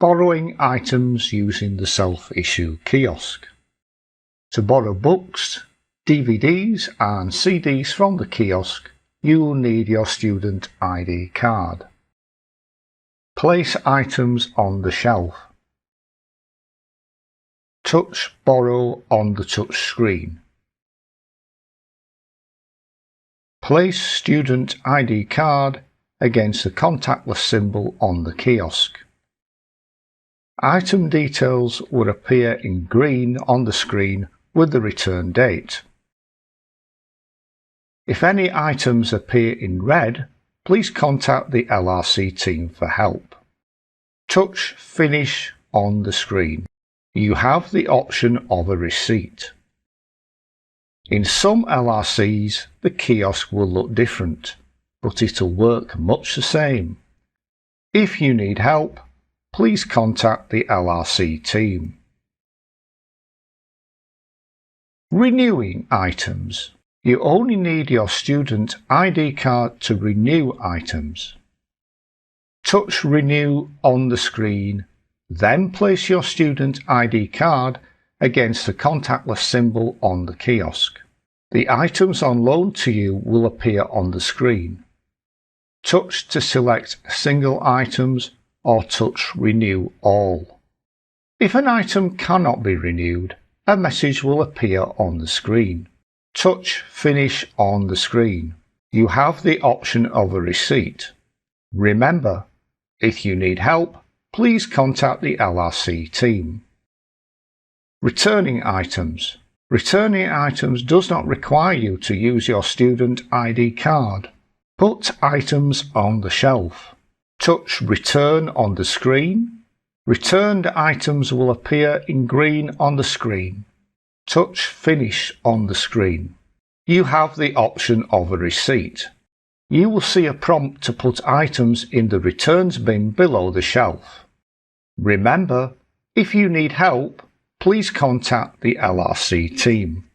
Borrowing items using the self-issue kiosk. To borrow books, DVDs and CDs from the kiosk, you will need your student ID card. Place items on the shelf. Touch Borrow on the touch screen. Place student ID card against the contactless symbol on the kiosk. Item details will appear in green on the screen with the return date. If any items appear in red, please contact the LRC team for help. Touch Finish on the screen. You have the option of a receipt. In some LRCs, the kiosk will look different, but it'll work much the same. If you need help, please contact the LRC team. Renewing items. You only need your student ID card to renew items. Touch Renew on the screen, then place your student ID card against the contactless symbol on the kiosk. The items on loan to you will appear on the screen. Touch to select single items or touch Renew All. If an item cannot be renewed, a message will appear on the screen. Touch Finish on the screen. You have the option of a receipt. Remember, if you need help, please contact the LRC team. Returning items. Returning items does not require you to use your student ID card. Put items on the shelf. Touch Return on the screen. Returned items will appear in green on the screen. Touch Finish on the screen. You have the option of a receipt. You will see a prompt to put items in the returns bin below the shelf. Remember, if you need help, please contact the LRC team.